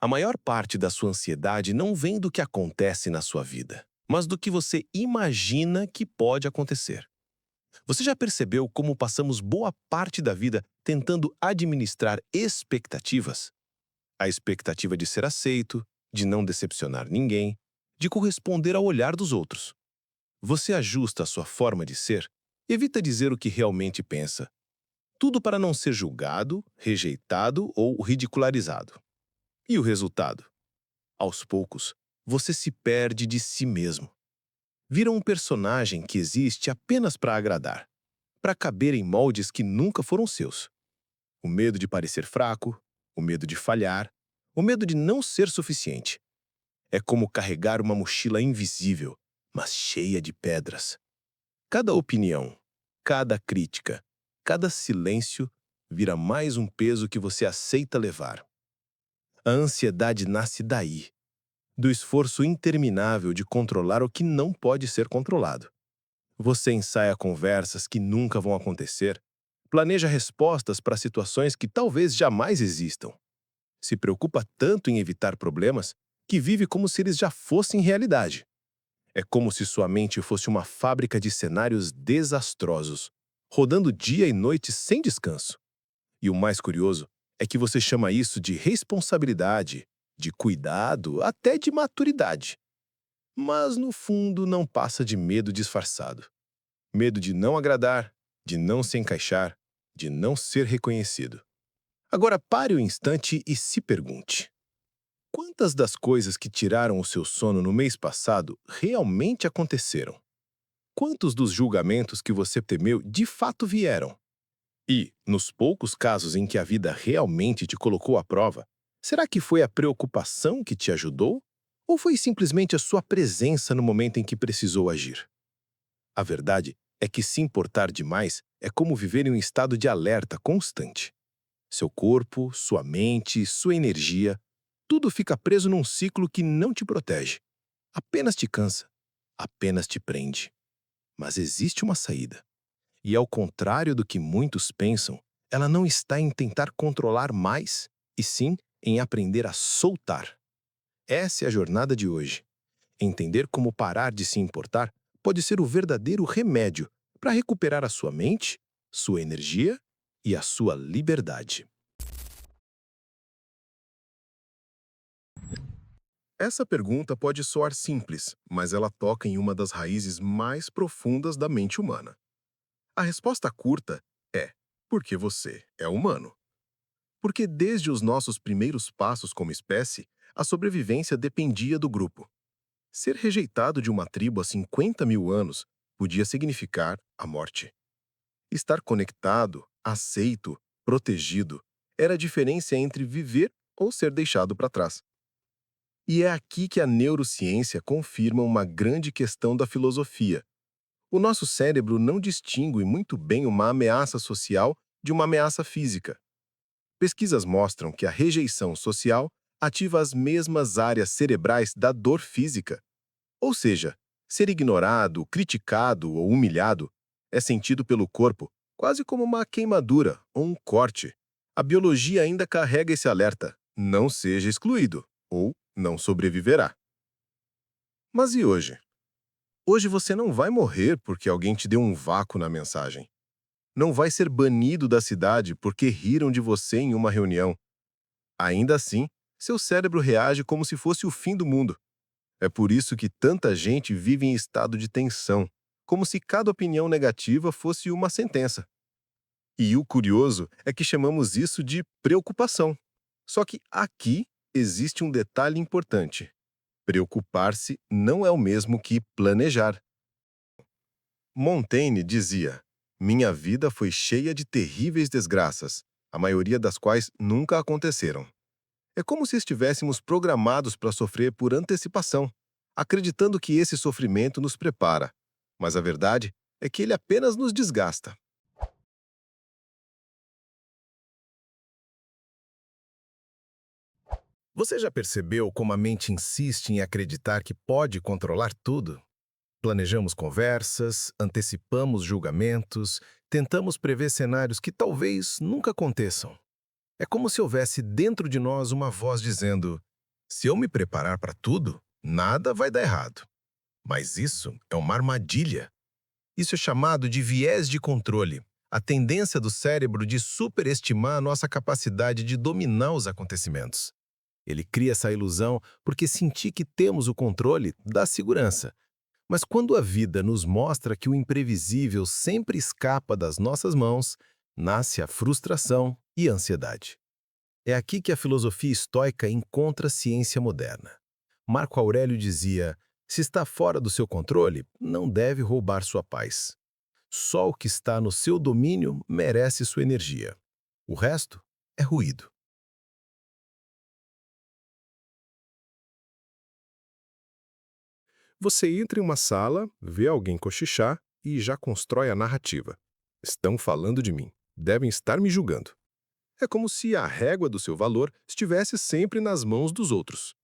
A maior parte da sua ansiedade não vem do que acontece na sua vida, mas do que você imagina que pode acontecer. Você já percebeu como passamos boa parte da vida tentando administrar expectativas? A expectativa de ser aceito, de não decepcionar ninguém, de corresponder ao olhar dos outros. Você ajusta a sua forma de ser, evita dizer o que realmente pensa. Tudo para não ser julgado, rejeitado ou ridicularizado. E o resultado? Aos poucos, você se perde de si mesmo. Vira um personagem que existe apenas para agradar, para caber em moldes que nunca foram seus. O medo de parecer fraco, o medo de falhar, o medo de não ser suficiente. É como carregar uma mochila invisível, mas cheia de pedras. Cada opinião, cada crítica, cada silêncio vira mais um peso que você aceita levar. A ansiedade nasce daí, do esforço interminável de controlar o que não pode ser controlado. Você ensaia conversas que nunca vão acontecer, planeja respostas para situações que talvez jamais existam. Se preocupa tanto em evitar problemas que vive como se eles já fossem realidade. É como se sua mente fosse uma fábrica de cenários desastrosos, rodando dia e noite sem descanso. E o mais curioso é que você chama isso de responsabilidade, de cuidado, até de maturidade. Mas, no fundo, não passa de medo disfarçado. Medo de não agradar, de não se encaixar, de não ser reconhecido. Agora pare um instante e se pergunte: quantas das coisas que tiraram o seu sono no mês passado realmente aconteceram? Quantos dos julgamentos que você temeu de fato vieram? E, nos poucos casos em que a vida realmente te colocou à prova, será que foi a preocupação que te ajudou? Ou foi simplesmente a sua presença no momento em que precisou agir? A verdade é que se importar demais é como viver em um estado de alerta constante. Seu corpo, sua mente, sua energia, tudo fica preso num ciclo que não te protege. Apenas te cansa, apenas te prende. Mas existe uma saída. E ao contrário do que muitos pensam, ela não está em tentar controlar mais, e sim em aprender a soltar. Essa é a jornada de hoje. Entender como parar de se importar pode ser o verdadeiro remédio para recuperar a sua mente, sua energia e a sua liberdade. Essa pergunta pode soar simples, mas ela toca em uma das raízes mais profundas da mente humana. A resposta curta é: porque você é humano. Porque desde os nossos primeiros passos como espécie, a sobrevivência dependia do grupo. Ser rejeitado de uma tribo há 50 mil anos podia significar a morte. Estar conectado, aceito, protegido era a diferença entre viver ou ser deixado para trás. E é aqui que a neurociência confirma uma grande questão da filosofia. O nosso cérebro não distingue muito bem uma ameaça social de uma ameaça física. Pesquisas mostram que a rejeição social ativa as mesmas áreas cerebrais da dor física. Ou seja, ser ignorado, criticado ou humilhado é sentido pelo corpo quase como uma queimadura ou um corte. A biologia ainda carrega esse alerta: não seja excluído ou não sobreviverá. Mas e hoje? Hoje você não vai morrer porque alguém te deu um vácuo na mensagem. Não vai ser banido da cidade porque riram de você em uma reunião. Ainda assim, seu cérebro reage como se fosse o fim do mundo. É por isso que tanta gente vive em estado de tensão, como se cada opinião negativa fosse uma sentença. E o curioso é que chamamos isso de preocupação. Só que aqui existe um detalhe importante. Preocupar-se não é o mesmo que planejar. Montaigne dizia: minha vida foi cheia de terríveis desgraças, a maioria das quais nunca aconteceram. É como se estivéssemos programados para sofrer por antecipação, acreditando que esse sofrimento nos prepara. Mas a verdade é que ele apenas nos desgasta. Você já percebeu como a mente insiste em acreditar que pode controlar tudo? Planejamos conversas, antecipamos julgamentos, tentamos prever cenários que talvez nunca aconteçam. É como se houvesse dentro de nós uma voz dizendo: Se eu me preparar para tudo, nada vai dar errado. Mas isso é uma armadilha. Isso é chamado de viés de controle, a tendência do cérebro de superestimar a nossa capacidade de dominar os acontecimentos. Ele cria essa ilusão porque sentir que temos o controle dá segurança. Mas quando a vida nos mostra que o imprevisível sempre escapa das nossas mãos, nasce a frustração e a ansiedade. É aqui que a filosofia estoica encontra a ciência moderna. Marco Aurélio dizia: se está fora do seu controle, não deve roubar sua paz. Só o que está no seu domínio merece sua energia. O resto é ruído. Você entra em uma sala, vê alguém cochichar e já constrói a narrativa. Estão falando de mim. Devem estar me julgando. É como se a régua do seu valor estivesse sempre nas mãos dos outros.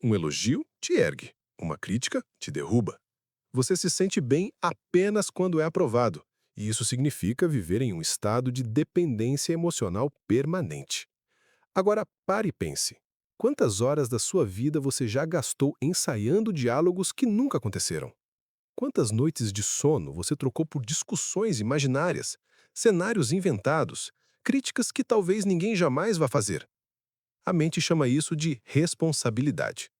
Um elogio te ergue, uma crítica te derruba. Você se sente bem apenas quando é aprovado, e isso significa viver em um estado de dependência emocional permanente. Agora pare e pense. Quantas horas da sua vida você já gastou ensaiando diálogos que nunca aconteceram? Quantas noites de sono você trocou por discussões imaginárias, cenários inventados, críticas que talvez ninguém jamais vá fazer? A mente chama isso de responsabilidade.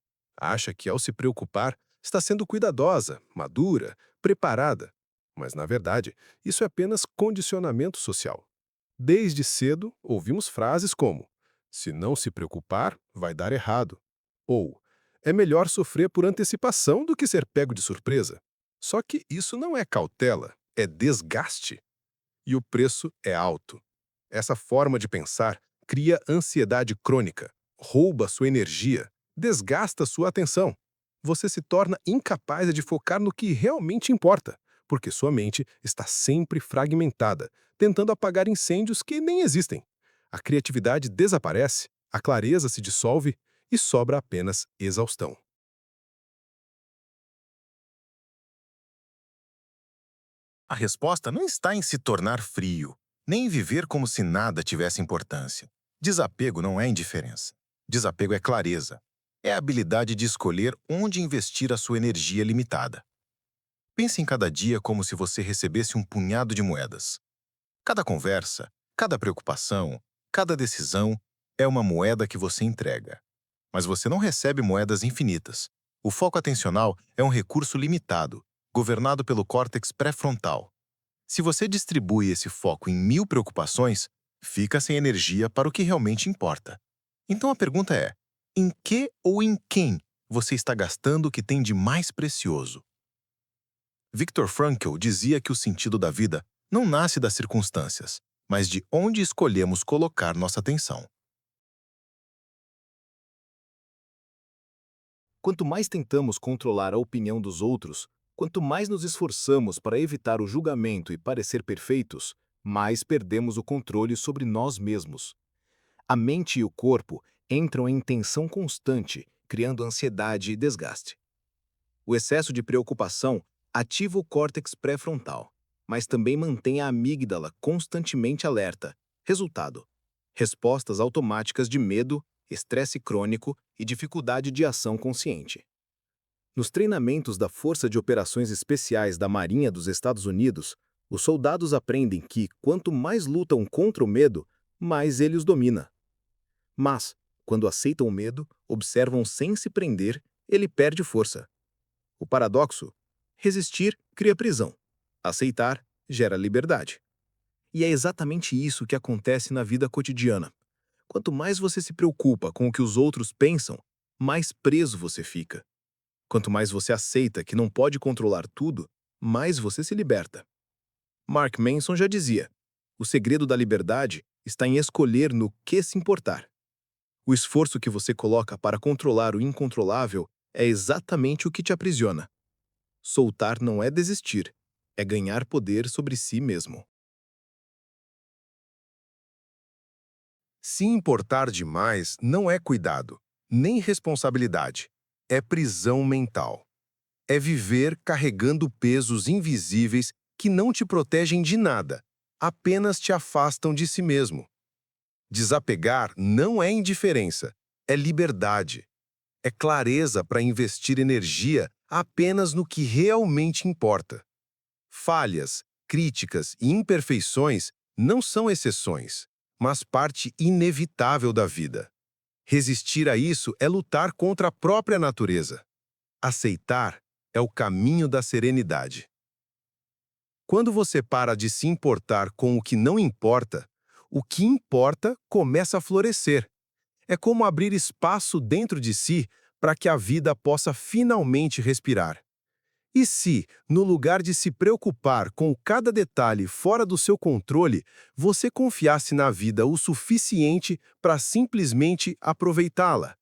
Acha que, ao se preocupar, está sendo cuidadosa, madura, preparada. Mas, na verdade, isso é apenas condicionamento social. Desde cedo, ouvimos frases como: se não se preocupar, vai dar errado. Ou, é melhor sofrer por antecipação do que ser pego de surpresa. Só que isso não é cautela, é desgaste. E o preço é alto. Essa forma de pensar cria ansiedade crônica, rouba sua energia, desgasta sua atenção. Você se torna incapaz de focar no que realmente importa, porque sua mente está sempre fragmentada, tentando apagar incêndios que nem existem. A criatividade desaparece, a clareza se dissolve e sobra apenas exaustão. A resposta não está em se tornar frio, nem em viver como se nada tivesse importância. Desapego não é indiferença. Desapego é clareza. É a habilidade de escolher onde investir a sua energia limitada. Pense em cada dia como se você recebesse um punhado de moedas. Cada conversa, cada preocupação, cada decisão é uma moeda que você entrega. Mas você não recebe moedas infinitas. O foco atencional é um recurso limitado, governado pelo córtex pré-frontal. Se você distribui esse foco em 1000 preocupações, fica sem energia para o que realmente importa. Então a pergunta é: em que ou em quem você está gastando o que tem de mais precioso? Viktor Frankl dizia que o sentido da vida não nasce das circunstâncias, mas de onde escolhemos colocar nossa atenção. Quanto mais tentamos controlar a opinião dos outros, quanto mais nos esforçamos para evitar o julgamento e parecer perfeitos, mais perdemos o controle sobre nós mesmos. A mente e o corpo entram em tensão constante, criando ansiedade e desgaste. O excesso de preocupação ativa o córtex pré-frontal, mas também mantém a amígdala constantemente alerta. Resultado: respostas automáticas de medo, estresse crônico e dificuldade de ação consciente. Nos treinamentos da Força de Operações Especiais da Marinha dos Estados Unidos, os soldados aprendem que, quanto mais lutam contra o medo, mais ele os domina. Mas, quando aceitam o medo, observam sem se prender, ele perde força. O paradoxo: resistir cria prisão. Aceitar gera liberdade. E é exatamente isso que acontece na vida cotidiana. Quanto mais você se preocupa com o que os outros pensam, mais preso você fica. Quanto mais você aceita que não pode controlar tudo, mais você se liberta. Mark Manson já dizia: o segredo da liberdade está em escolher no que se importar. O esforço que você coloca para controlar o incontrolável é exatamente o que te aprisiona. Soltar não é desistir, é ganhar poder sobre si mesmo. Se importar demais não é cuidado, nem responsabilidade. É prisão mental. É viver carregando pesos invisíveis que não te protegem de nada, apenas te afastam de si mesmo. Desapegar não é indiferença, é liberdade. É clareza para investir energia apenas no que realmente importa. Falhas, críticas e imperfeições não são exceções, mas parte inevitável da vida. Resistir a isso é lutar contra a própria natureza. Aceitar é o caminho da serenidade. Quando você para de se importar com o que não importa, o que importa começa a florescer. É como abrir espaço dentro de si para que a vida possa finalmente respirar. E se, no lugar de se preocupar com cada detalhe fora do seu controle, você confiasse na vida o suficiente para simplesmente aproveitá-la?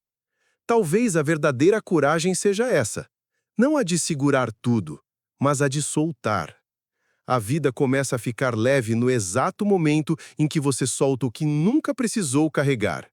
Talvez a verdadeira coragem seja essa. Não a de segurar tudo, mas a de soltar. A vida começa a ficar leve no exato momento em que você solta o que nunca precisou carregar.